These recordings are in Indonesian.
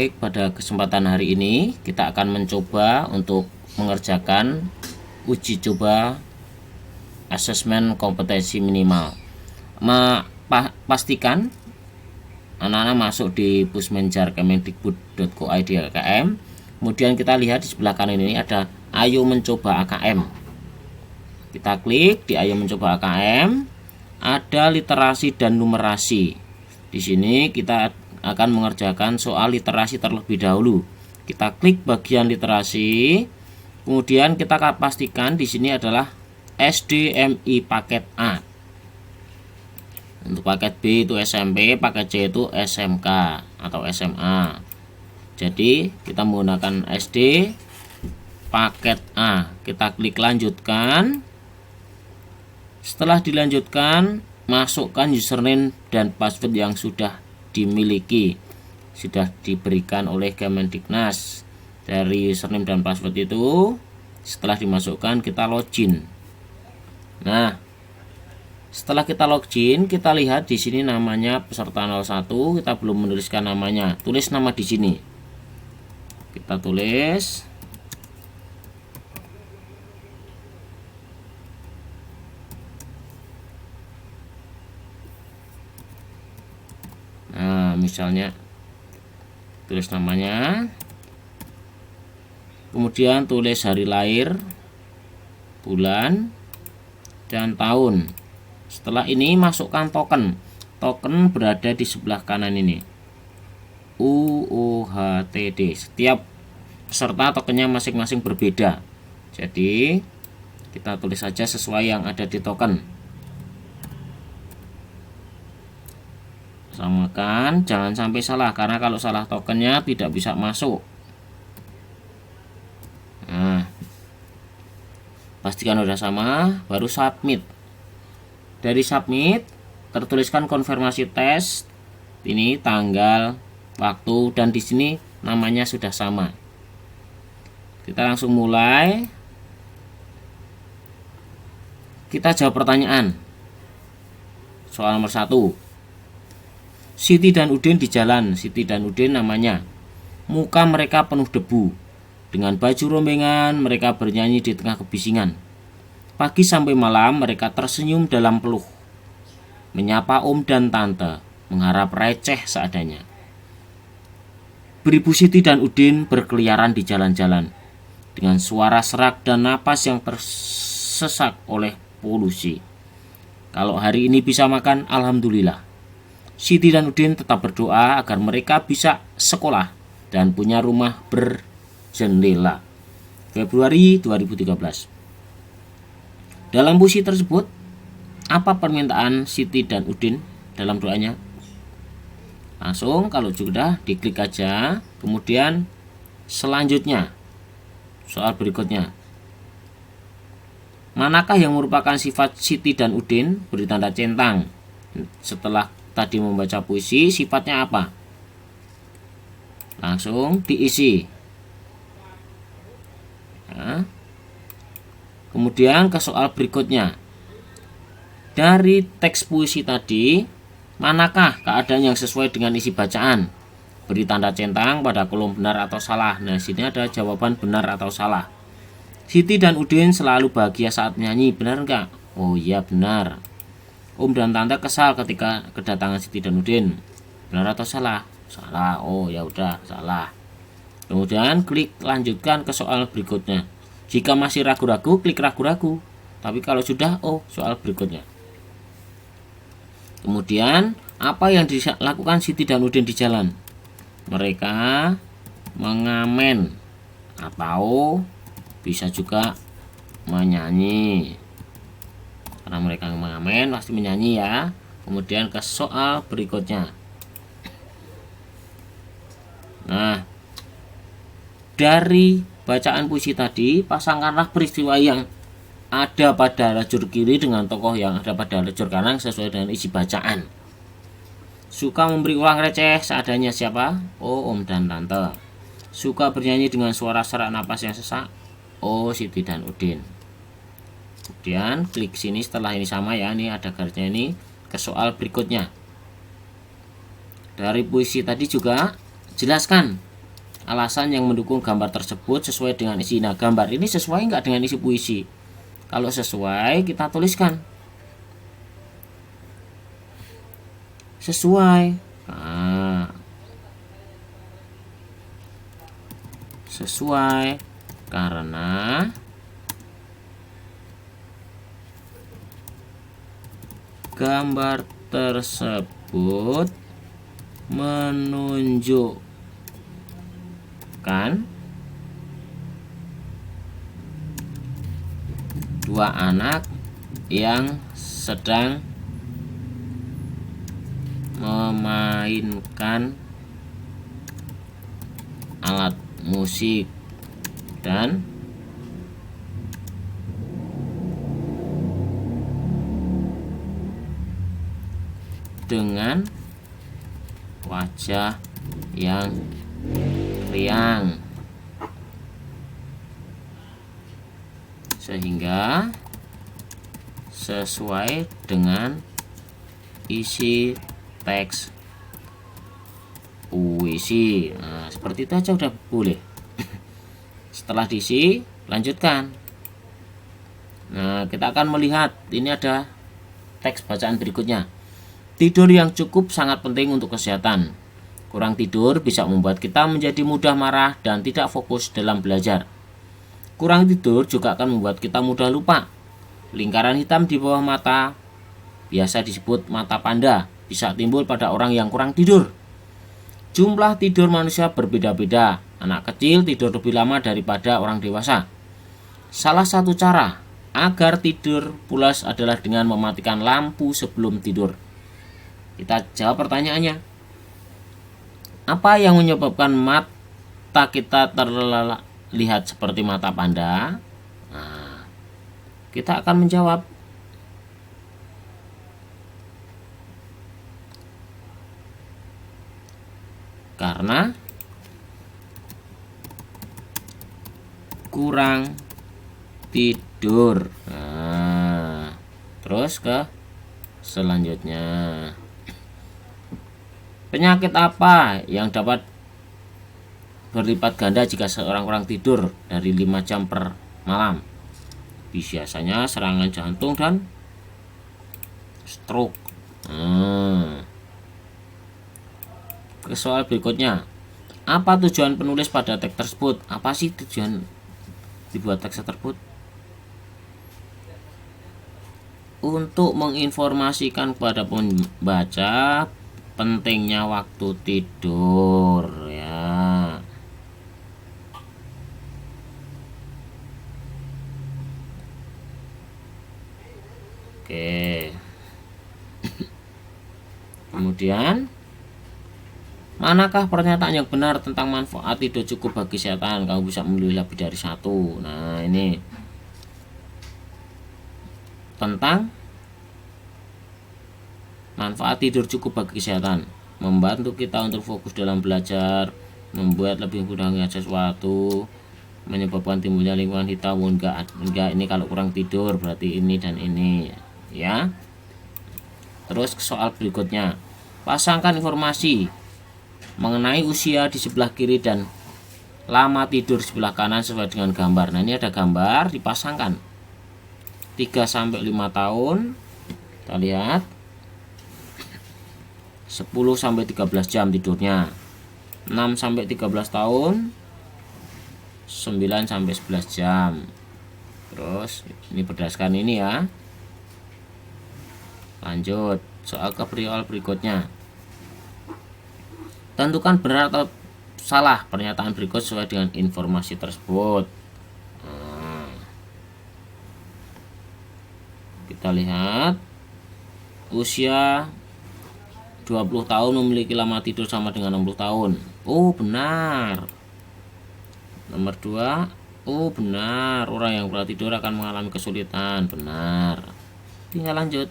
Baik, pada kesempatan hari ini kita akan mencoba untuk mengerjakan uji coba asesmen kompetensi minimal. Pastikan anak-anak masuk di Pusmenjar Kemendikbud.go.id AKM. Kemudian kita lihat di sebelah kanan ini ada Ayo Mencoba AKM. Kita klik di Ayo Mencoba AKM. Ada literasi dan numerasi. Di sini kita akan mengerjakan soal literasi terlebih dahulu. Kita klik bagian literasi, kemudian kita pastikan di sini adalah SDMI paket A. Untuk paket B itu SMP, paket C itu SMK atau SMA. Jadi kita menggunakan SD paket A. Kita klik lanjutkan. Setelah dilanjutkan, masukkan username dan password yang sudah dimiliki, sudah diberikan oleh Kemendiknas. Dari username dan password itu setelah dimasukkan kita login. Nah, setelah kita login, kita lihat di sini namanya peserta 01, kita belum menuliskan namanya. Tulis nama di sini. Kita tulis misalnya tulis namanya, kemudian tulis hari lahir, bulan, dan tahun. Setelah ini masukkan token. Token berada di sebelah kanan ini, UUHTD. Setiap peserta tokennya masing-masing berbeda, jadi kita tulis saja sesuai yang ada di token. Samakan, jangan sampai salah, karena kalau salah tokennya tidak bisa masuk. Nah, pastikan sudah sama, baru submit. Dari submit tertuliskan konfirmasi tes, ini tanggal, waktu, dan di sini namanya sudah sama. Kita langsung mulai. Kita jawab pertanyaan. Soal nomor 1. Siti dan Udin di jalan. Siti dan Udin namanya. Muka mereka penuh debu. Dengan baju rombengan mereka bernyanyi di tengah kebisingan. Pagi sampai malam mereka tersenyum dalam peluh. Menyapa om dan tante, mengharap receh seadanya. Beribu Siti dan Udin berkeliaran di jalan-jalan dengan suara serak dan napas yang tersesak oleh polusi. Kalau hari ini bisa makan, alhamdulillah. Siti dan Udin tetap berdoa agar mereka bisa sekolah dan punya rumah berjendela. Februari 2013. Dalam puisi tersebut, apa permintaan Siti dan Udin dalam doanya? Langsung kalau sudah diklik aja. Kemudian selanjutnya, soal berikutnya. Manakah yang merupakan sifat Siti dan Udin? Beri tanda centang. Setelah tadi membaca puisi, sifatnya apa? Langsung diisi. Nah, kemudian ke soal berikutnya. Dari teks puisi tadi, manakah keadaan yang sesuai dengan isi bacaan? Beri tanda centang pada kolom benar atau salah. Nah, sini ada jawaban benar atau salah. Siti dan Udin selalu bahagia saat menyanyi, benar enggak? Oh iya, benar. Om dan tante kesal ketika kedatangan Siti dan Udin. Benar atau salah? Salah. Oh ya udah, salah. Kemudian klik lanjutkan ke soal berikutnya. Jika masih ragu-ragu, klik ragu-ragu. Tapi kalau sudah, soal berikutnya. Kemudian apa yang dilakukan Siti dan Udin di jalan? Mereka mengamen atau bisa juga menyanyi. Karena mereka mengamen pasti menyanyi ya. Kemudian ke soal berikutnya. Nah, dari bacaan puisi tadi, pasangkanlah peristiwa yang ada pada lajur kiri dengan tokoh yang ada pada lajur kanan sesuai dengan isi bacaan. Suka memberi uang receh seadanya siapa? Oh, om dan tante. Suka bernyanyi dengan suara serak napas yang sesak? Oh, Siti dan Udin. Kemudian klik sini setelah ini sama ya, ini ada garisnya ini, ke soal berikutnya. Dari puisi tadi juga jelaskan alasan yang mendukung gambar tersebut sesuai dengan isi. Nah, gambar ini sesuai nggak dengan isi puisi? Kalau sesuai, kita tuliskan sesuai. Nah, sesuai karena gambar tersebut menunjukkan dua anak yang sedang memainkan alat musik dan dengan wajah yang riang, sehingga sesuai dengan isi teks puisi. Nah, seperti itu aja udah boleh. Setelah diisi, lanjutkan. Nah, kita akan melihat ini ada teks bacaan berikutnya. Tidur yang cukup sangat penting untuk kesehatan. Kurang tidur bisa membuat kita menjadi mudah marah dan tidak fokus dalam belajar. Kurang tidur juga akan membuat kita mudah lupa. Lingkaran hitam di bawah mata, biasa disebut mata panda, bisa timbul pada orang yang kurang tidur. Jumlah tidur manusia berbeda-beda. Anak kecil tidur lebih lama daripada orang dewasa. Salah satu cara agar tidur pulas adalah dengan mematikan lampu sebelum tidur. Kita jawab pertanyaannya. Apa yang menyebabkan mata kita terlihat seperti mata panda? Nah, kita akan menjawab. Karena kurang tidur. Nah, terus ke selanjutnya. Penyakit apa yang dapat berlipat ganda jika seorang kurang tidur dari 5 jam per malam? Biasanya serangan jantung dan stroke. Ke soal berikutnya. Apa tujuan penulis pada teks tersebut? Apa sih tujuan dibuat teks tersebut? Untuk menginformasikan kepada pembaca pentingnya waktu tidur, ya. Oke. Kemudian, manakah pernyataan yang benar tentang manfaat tidur cukup bagi kesehatan? Kamu bisa memilih lebih dari satu. Nah, ini tentang manfaat tidur cukup bagi kesehatan. Membantu kita untuk fokus dalam belajar, membuat lebih mudah mengingat sesuatu, menyebabkan timbulnya lingkungan hitam. Enggak, ini kalau kurang tidur berarti ini dan ini, ya. Terus soal berikutnya. Pasangkan informasi mengenai usia di sebelah kiri dan lama tidur sebelah kanan sesuai dengan gambar. Nah, ini ada gambar dipasangkan 3-5 tahun. Kita lihat 10-13 jam tidurnya. 6-13 tahun 9-11 jam. Terus ini berdasarkan ini, ya. Lanjut soal kepriol berikutnya. Tentukan benar atau salah pernyataan berikut sesuai dengan informasi tersebut. Nah, kita lihat usia 20 tahun memiliki lama tidur sama dengan 60 tahun. Oh, benar. Nomor 2. Oh, benar. Orang yang kurang tidur akan mengalami kesulitan. Benar. Tinggal lanjut.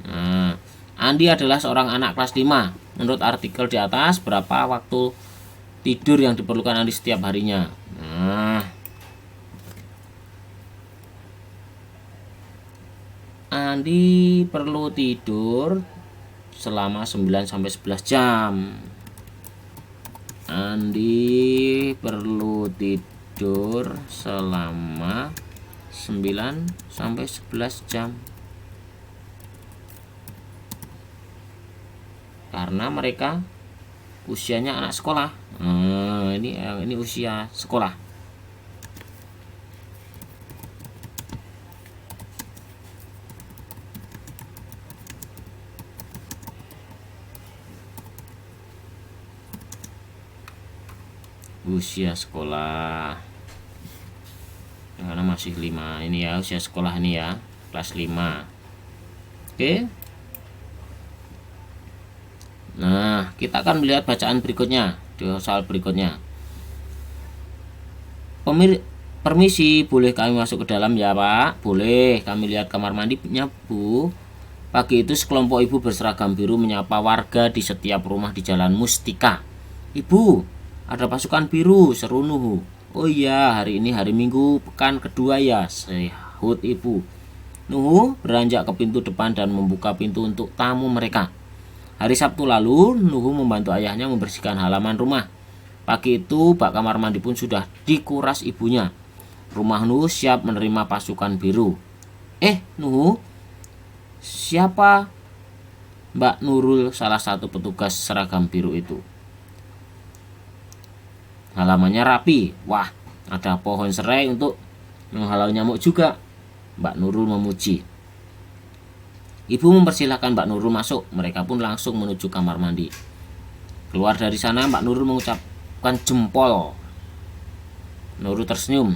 Nah, Andi adalah seorang anak kelas 5. Menurut artikel di atas, berapa waktu tidur yang diperlukan Andi setiap harinya? Nah, Andi perlu tidur selama 9-11 jam. Andi perlu tidur selama 9 sampai 11 jam. Karena mereka usianya anak sekolah. Ini usia sekolah. Usia sekolah. Karena masih 5 ini ya, usia sekolah ini ya, kelas 5. Oke. Nah, kita akan melihat bacaan berikutnya di soal berikutnya. Permisi, boleh kami masuk ke dalam ya Pak? Boleh, kami lihat kamar mandinya Bu. Pagi itu sekelompok ibu berseragam biru menyapa warga di setiap rumah di Jalan Mustika. Ibu, ada pasukan biru, seru Nuhu. Oh iya, hari ini hari Minggu, pekan kedua ya, sahut ibu. Nuhu beranjak ke pintu depan dan membuka pintu untuk tamu mereka. Hari Sabtu lalu, Nuhu membantu ayahnya membersihkan halaman rumah. Pagi itu, bak kamar mandi pun sudah dikuras ibunya. Rumah Nuhu siap menerima pasukan biru. Nuhu, siapa Mbak Nurul, salah satu petugas seragam biru itu? Halamannya rapi. Wah, ada pohon serai untuk menghalau nyamuk juga. Mbak Nurul memuji. Ibu mempersilahkan Mbak Nurul masuk. Mereka pun langsung menuju kamar mandi. Keluar dari sana, Mbak Nurul mengucapkan jempol. Nurul tersenyum.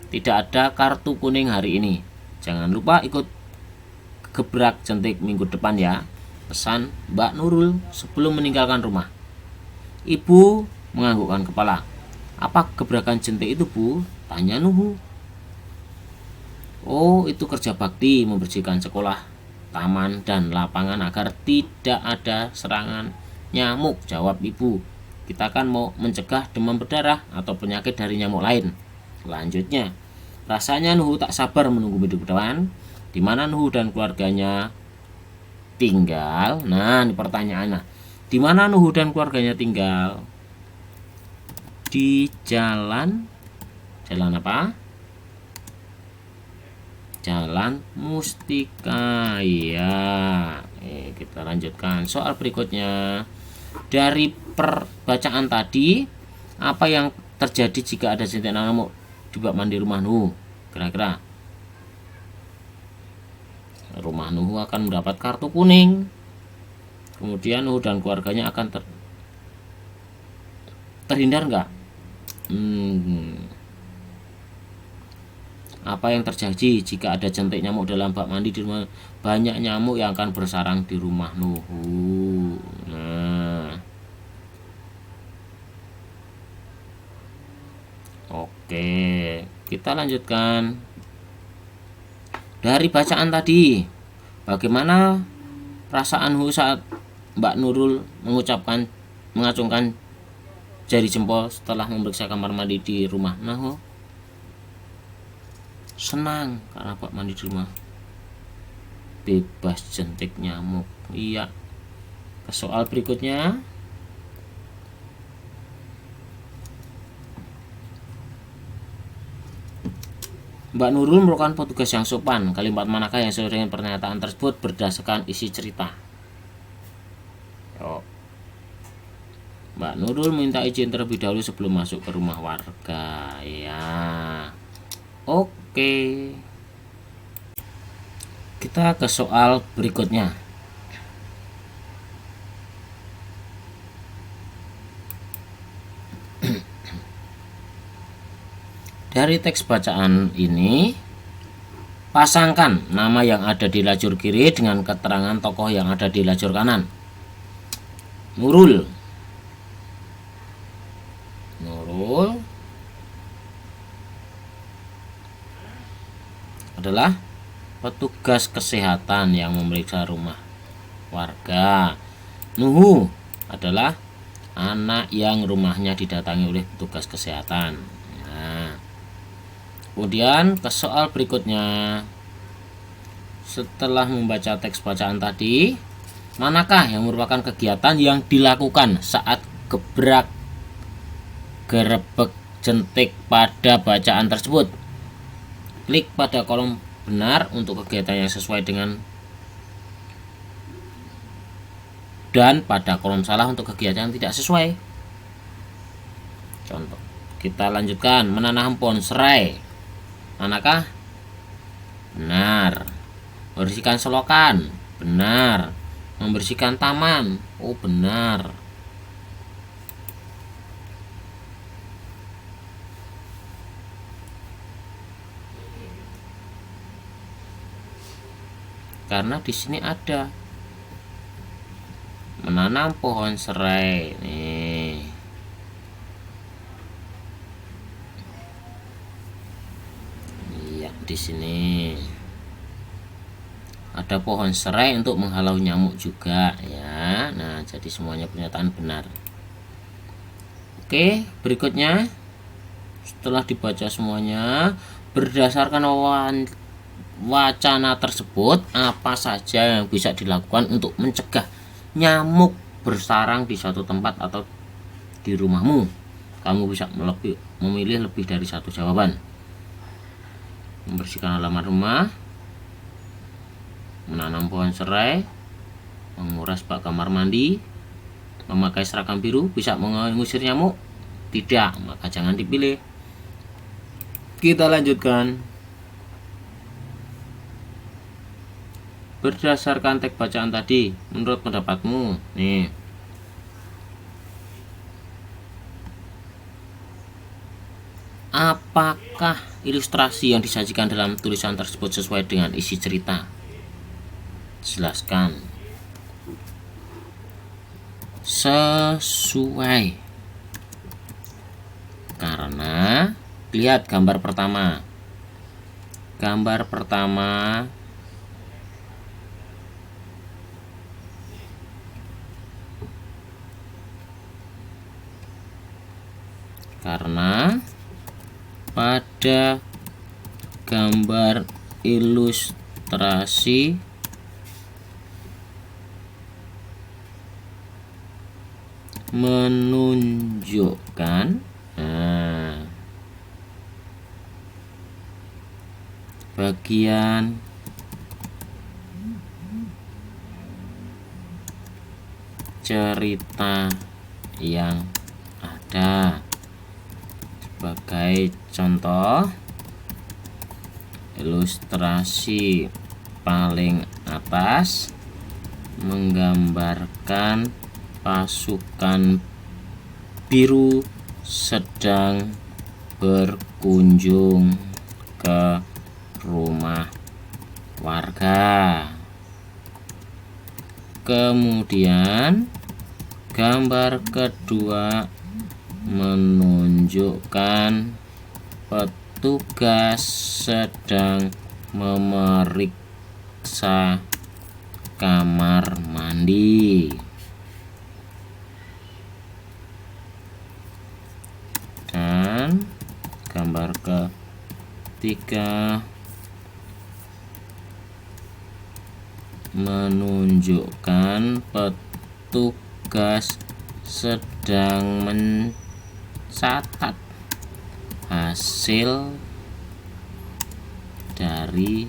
Tidak ada kartu kuning hari ini. Jangan lupa ikut gebrak jentik minggu depan ya, pesan Mbak Nurul sebelum meninggalkan rumah. Ibu menganggukkan kepala. Apa gebrakan jentik itu Bu? Tanya Nuhu. Oh, itu kerja bakti, membersihkan sekolah, taman, dan lapangan agar tidak ada serangan nyamuk, jawab ibu. Kita kan mau mencegah demam berdarah atau penyakit dari nyamuk lain. Selanjutnya, rasanya Nuhu tak sabar menunggu minggu depan. Di mana Nuhu dan keluarganya tinggal? Nah, ini pertanyaannya. Di mana Nuhu dan keluarganya tinggal? Di jalan apa? Jalan Mustika ya. Kita lanjutkan soal berikutnya. Dari perbacaan tadi, apa yang terjadi jika ada jentik nyamuk di bak mandi rumah Nuhu? Kira-kira rumah Nuhu akan mendapat kartu kuning. Kemudian Nuhu dan keluarganya akan terhindar nggak? Apa yang terjadi jika ada jentik nyamuk dalam bak mandi di rumah? Banyak nyamuk yang akan bersarang di rumah Nuhu. Nah, oke, kita lanjutkan. Dari bacaan tadi, bagaimana perasaan Nuhu saat Mbak Nurul mengacungkan jari jempol setelah memeriksa kamar mandi di rumah Nuhu? Senang karena bak mandi di rumah bebas jentik nyamuk. Iya. Ke soal berikutnya. Mbak Nurul merupakan petugas yang sopan. Kalimat manakah yang sesuai dengan pernyataan tersebut berdasarkan isi cerita? Mbak Nurul minta izin terlebih dahulu sebelum masuk ke rumah warga. Ya. Oke. Kita ke soal berikutnya. Dari teks bacaan ini, pasangkan nama yang ada di lajur kiri dengan keterangan tokoh yang ada di lajur kanan. Nurul adalah petugas kesehatan yang memeriksa rumah warga. Nuhu adalah anak yang rumahnya didatangi oleh petugas kesehatan. Nah, kemudian ke soal berikutnya. Setelah membaca teks bacaan tadi, manakah yang merupakan kegiatan yang dilakukan saat gebrak gerbek jentik pada bacaan tersebut. Klik pada kolom benar untuk kegiatan yang sesuai dengan dan pada kolom salah untuk kegiatan yang tidak sesuai. Contoh, kita lanjutkan. Menanam pohon serai, manakah? Benar. Membersihkan selokan, benar. Membersihkan taman, oh benar. Karena di sini ada menanam pohon serai nih. Iya, di sini ada pohon serai untuk menghalau nyamuk juga ya. Nah, jadi semuanya pernyataan benar. Oke, berikutnya setelah dibaca semuanya, berdasarkan wacana tersebut, apa saja yang bisa dilakukan untuk mencegah nyamuk bersarang di suatu tempat atau di rumahmu? Kamu bisa memilih lebih dari satu jawaban. Membersihkan halaman rumah, menanam pohon serai, menguras bak kamar mandi, memakai seragam biru bisa mengusir nyamuk? Tidak, maka jangan dipilih. Kita lanjutkan. Berdasarkan teks bacaan tadi, menurut pendapatmu, nih, apakah ilustrasi yang disajikan dalam tulisan tersebut sesuai dengan isi cerita? Jelaskan. Sesuai. Karena lihat gambar pertama. Gambar pertama karena pada gambar ilustrasi menunjukkan bagian cerita yang ada. Sebagai contoh, ilustrasi paling atas menggambarkan pasukan biru sedang berkunjung ke rumah warga. Kemudian gambar kedua menunjukkan petugas sedang memeriksa kamar mandi. Dan gambar ketiga menunjukkan petugas sedang mencatat hasil dari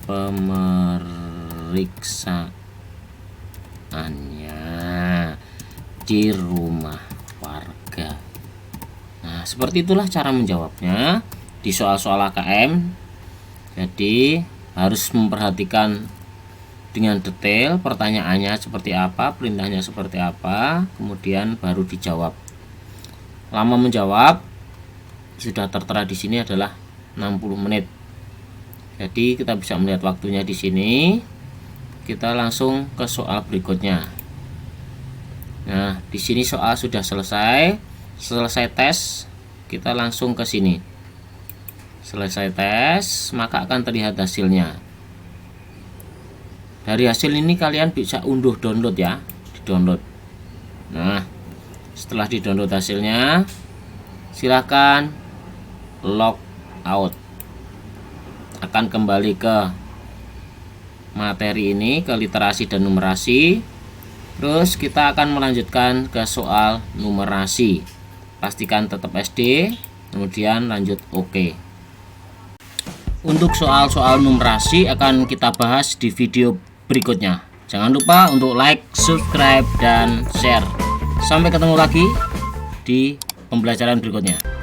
pemeriksaannya di rumah warga. Nah, seperti itulah cara menjawabnya di soal-soal AKM. Jadi harus memperhatikan dengan detail pertanyaannya seperti apa, perintahnya seperti apa, kemudian baru dijawab. Lama menjawab sudah tertera di sini adalah 60 menit. Jadi kita bisa melihat waktunya di sini. Kita langsung ke soal berikutnya. Nah, di sini soal sudah selesai. Selesai tes, kita langsung ke sini. Selesai tes, maka akan terlihat hasilnya. Dari hasil ini kalian bisa unduh download ya, di-download. Nah, setelah di-download hasilnya, silakan log out. Akan kembali ke materi ini, ke literasi dan numerasi. Terus kita akan melanjutkan ke soal numerasi. pastikan tetap SD, kemudian lanjut OK. Untuk soal-soal numerasi akan kita bahas di video berikutnya. Jangan lupa untuk like, subscribe, dan share. Sampai ketemu lagi di pembelajaran berikutnya.